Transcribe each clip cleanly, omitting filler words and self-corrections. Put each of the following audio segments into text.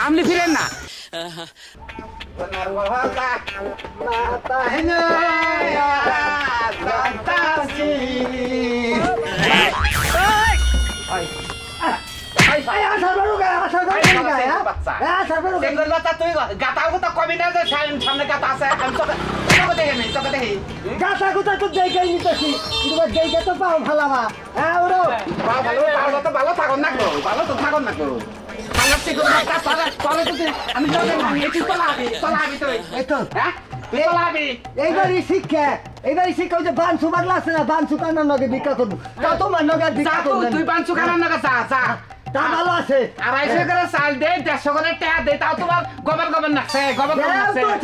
আপনি ফিরেন না সামনে গাতা আছে গাতা গুতা তো দেখাই নিতেছি তোমার দেখে তো পাও ভালাবা হ্যাঁ ওরো ভালো তো ভালো থাকুন না গো ভালো তো থাকুন না গো আমি এইবারই শিক্ষা ওই যে বানসু বাংলা আছে না বানসু কান্নার নগে ভিক্ষা করবো তা তোমার নগে ভিক্ষা করবো তুই বানসু কান্নার নগে চা তা ভালো আছে 250 করে চাল দে 150 করে টাকা দে তাও তোমার গবর নাচছে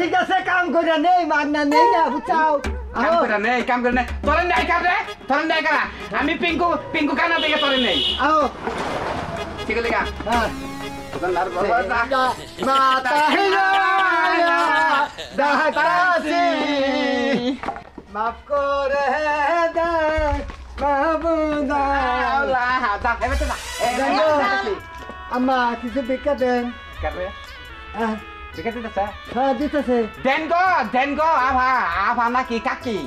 ঠিক আছে কাম করে নেই মাগনা নেই না বুঝাও কাম করে নেই তোরে নাই কারে আমি পিঙ্কু কানা দিকে তোরে নেই আও ঠিক আছে কা হ্যাঁ দোকানদার বাবা মাতা হিলায়া দাতাসি মাফ করে দে মাহবুবা আল্লাহ দা এবে তো না আম্মা কিছু ভিক্ষা দেন কারে ভিক্ষা দিতেছে হ্যাঁ দিতেছে দেন গো আভা নাকি কাকি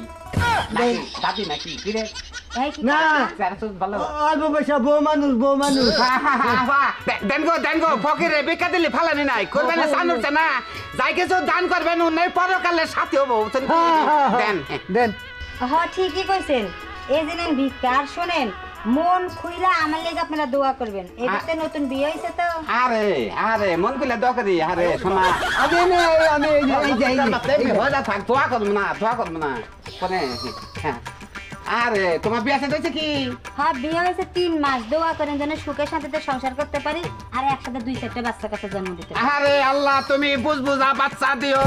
দাদি নাকি কি রে না ভালো অল্প পয়সা বউ মানুষ দেন গো ফকিরে ভিক্ষা দিলে ফালানি নাই করবেন সানুরছে না যাই কিছু দান করবেন উনি পরকালে সাথী হবো দেন হ্যাঁ ঠিকই কইছেন এই দিন ভিক্ষা আর শোনেন মন খুইলা আমার লেগে আপনারা দোয়া করবেন এটাতে নতুন বিয়ে হইছে তো আরে মন খুলে দোয়া করি আরে শোনা আমি থাক দোয়া করবো না কোনে আরে তোমার বিয়ে হয়েছে কি হ্যাঁ বিয়ে হয়েছে 3 মাস দোয়া করেন যেন সুখে শান্তিতে সংসার করতে পারি আর একসাথে 2-4টা বাচ্চা কাছে জন্ম দিতে আরে আল্লাহ তুমি বুঝবুঝা বাচ্চা দিও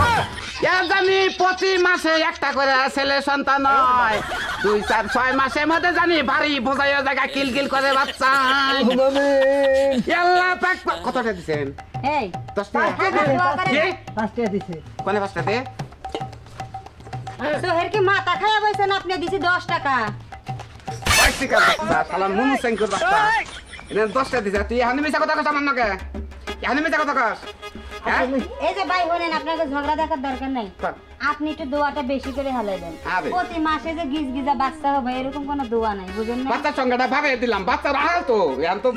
জানি প্রতি মাসে একটা করে ছেলে সন্তান হয় 2-4-6 মাসের মধ্যে জানি বাড়ি বোঝাইয়া জায়গা কিলকিল করে বাচ্চা আল্লাহ পাক কতটা দিছেন এই 10 টাকা কি 5 টাকা দিছে কোনে 5 টাকা সোহের কি মাথা খায়া বইছেন আপনি দিছি 10 টাকা সালাম মুমু সেঙ্কুর বাচ্চা এটা 10 টাকা দিছে তুই এখানে মিছা কথা কস আমার নাকে এখানে মিছা কথা কস এই যে ভাই বলেন আপনাকে ঝগড়া দেখার দরকার নাই আপনি একটু দোয়াটা বেশি করে হালাই দেন প্রতি মাসে যে গিজগিজা বাচ্চা হবে এরকম কোনো দোয়া নাই বুঝেন না বাচ্চার সংখ্যাটা ভাবে দিলাম বাচ্চা রাখাল তো এখন তো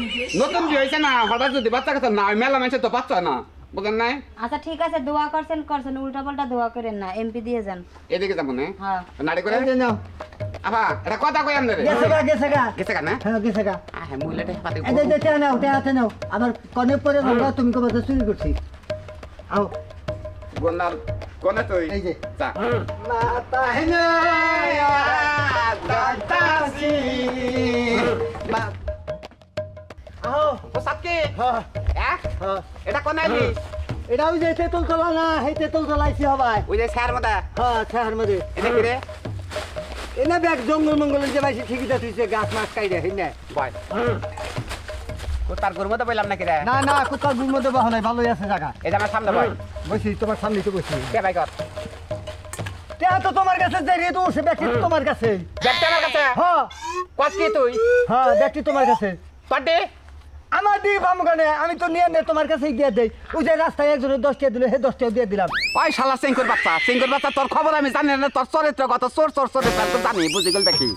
নতুন বিয়ে হয়েছে না হঠাৎ যদি বাচ্চা কথা না মেলা মানুষের তো বাচ্চা না বুঝেন নাই আচ্ছা ঠিক আছে দোয়া করছেন উল্টা পাল্টা দোয়া করেন না এমপি দিয়ে যান এদিকে যাবো না হ্যাঁ নাড়ি করে নাও আবা এটা কথা কই আমনে রে গেছে না হ্যাঁ গেছে গা হ্যাঁ মুইলাটা পাতে এই যে নাও আবার কোনে পরে বলবা তুমি কবে তো চুরি করছি আও গোনার কোনে তুই এই যে যা মাতা হিলায়া দাতাসি আও ও সাতকে হ্যাঁ হ্যাঁ এটা কোনে আইলি এটা ওই যে তেতুল তলা না এই তেতুল তলাইছি হবাই ওই যে স্যার মদা হ্যাঁ ছাড় মধ্যে এটা কি রে এনা ব্যাগ জঙ্গল মঙ্গলের যে বাইছি ঠিকই তুইছে গাছ মাছ কাইরে হিনে বয় কোতার গরু মতো বললাম নাকি রে না কোথাও গুর মধ্যে বাহ নাই ভালোই আছে জায়গা এটা আমার সামনে বয় বসি তোমার সামনে তো বসি কে ভাই কর তে তো তোমার কাছে যাই রে তো সে ব্যক্তি তোমার কাছে দেখতে আমার কাছে হ্যাঁ কস কি তুই হ্যাঁ ব্যক্তি তোমার কাছে পাডে আমার দি বামগানে আমি তো নিয়ে নে তোমার কাছেই দিয়ে দেই ওই যে রাস্তায় একজনের 10 টাকা দিল হে 10 টাকা দিয়ে দিলাম ওই শালা সিংকুর বাচ্চা তোর খবর আমি জানি না তোর চরিত্র কত চোর তো জানি বুঝি গেল দেখি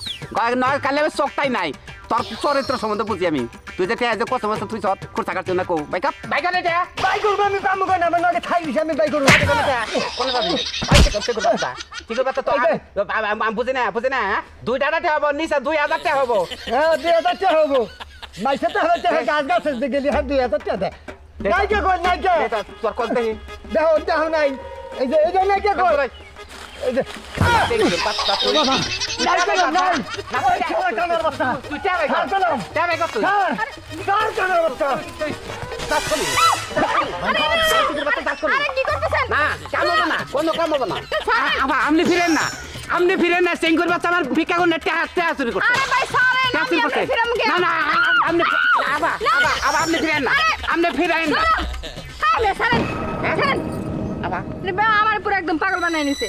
নয় কালে আমি চোখটাই নাই তোর চরিত্র সম্বন্ধে বুঝি আমি তুই যে যে কত বছর তুই চট খুঁড়া কাটছিস না কো বাইক এটা বাই করব আমি বামগানে আমার নাকি খাই দিছি আমি বাই করব কোনে যাবি সিংকুর বাচ্চা তো আমি বুঝি না 2 টাকাতে হবে নিচে 2000 টাকা হবে হ্যাঁ 2000 টাকা হবে মাইছে তো হবে গাছ গাছ গেলি হ্যাঁ 2000 টাকা দে নাই কে কই নাই কে তোর কল দেখি দেখো নাই এই যে নাই কে কই এই যে সিংকুর বাচ্চা তুই বাবা নাই নাই তুই টাকা কর তুই কার কানার বাচ্চা আপনি ফিরেন না সিংকুর বাচ্চা আমার ভিক্ষা করে টাকা চুরি করছে আপনি ফিরেন না আমার পুরো একদম পাগল বানাই নিছে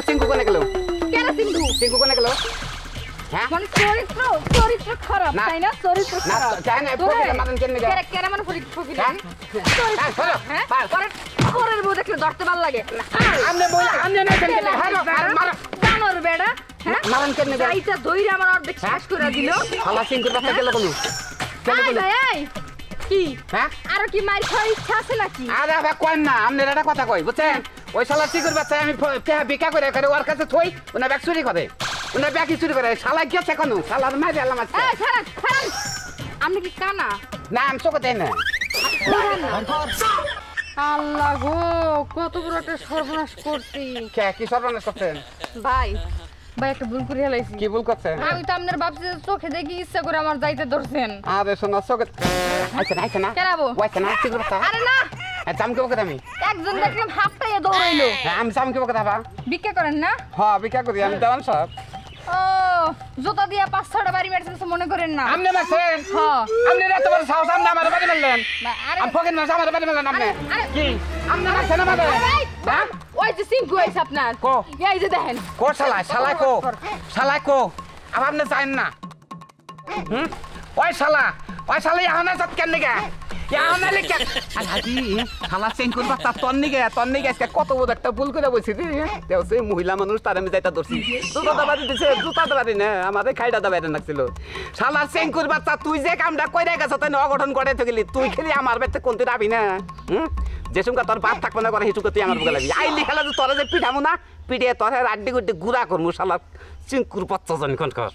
চিঙ্কু কোনে গেল কেন সিন্ধু সিঙ্কু কোনে গেল হ্যাঁ মানে চরিত্র খারাপ না। তাই না চরিত্র না খারাপ জান ফকির মানেন কেন গেল কেন মানে ফকির হ্যাঁ? হ্যাঁ, চলো, হ্যাঁ পার। পরের বউ দেখলে ধরতে ভালো লাগে আমনে বল আমনে না কেন গেল হ্যাঁ মার জানোর বেড়া হ্যাঁ মারেন কেন গেল এইটা দইরা আমার অর্ধেক শেষ করে দিল শালা সিঙ্কুর বাচ্চা গেল কোন কেন এই গেল ভাই এই কি হ্যাঁ আর কি মার খাওয়ার ইচ্ছা আছে নাকি আরে আবার কই না আমনে একটা কথা কই বুঝছেন ওই শালা সিঙ্কুর বাচ্চা আমি বিকা করে করে ওর কাছে থই ওনা ব্যাগ চুরি করে ওনা ব্যাগ চুরি করে শালা গেছে কোন শালা মারি আলাম আছে এই ছাড়েন আপনি কি কানা না আমি চোখে দেয় না আল্লাহ গো কত বড় একটা সর্বনাশ করছি কে কি সর্বনাশ করছেন ভাই ভাই একটা ভুল করে হেলাইছি কি ভুল করছেন আমি তো আপনার ভাবছি যে চোখে দেখি ইচ্ছা করে আমার যাইতে ধরছেন আরে শোনা চোখে আইছে না কেনাবো ওইছে না সিঙ্কুর বাচ্চা আরে না জামকে বকে আমি একজন দেখলাম হাফটাইয়া দৌড়াইলো আমি জামকে বকে দাবা ভিক্ষা করেন না হ্যাঁ বিকা করি আমি দেওয়ান সব ও জুতা দিয়া 5-6টা বাড়ি মেরেছেন তো মনে করেন না আমনে মারছেন হ্যাঁ আমনে এত বড় সাহস আমনে আমার বাড়ি মারলেন আরে আমি ফকির মারছে আমার বাড়ি মারলেন আমনে আরে কি আমনে মারছেন আমাদের হ্যাঁ ওই যে সিঙ্কু আইছে আপনার কো? এই যে দেখেন কো শালা কো আবার আপনি চাইন না হুম ওই শালা এখন সব কেন নিগে এখন লিখে হাজি শালা সিঙ্কুর বাচ্চা তন্নিগে আজকে কত বড় একটা ভুল করে বলছি দেও সে মহিলা মানুষ তার আমি যাইতা ধরছি জুতা দাবারি দিছে জুতা দাবারি না আমাদের খাইটা দাবারি নাকছিল শালা সিঙ্কুর বাচ্চা তুই যে কামটা কইরা গেছ তাই অঘটন করে তো গেলি তুই খেলি আমার বেতে কোনতে যাবি না হুম যে সঙ্গে তোর বাপ থাকবে না করে হিসুকে তুই আমার বুকে লাগবি আইলি খেলা তোরা যে পিঠামো না পিঠে তোর আড্ডি গুড্ডি গুড়া করবো শালা চিঙ্কুর বাচ্চা জন কোন কর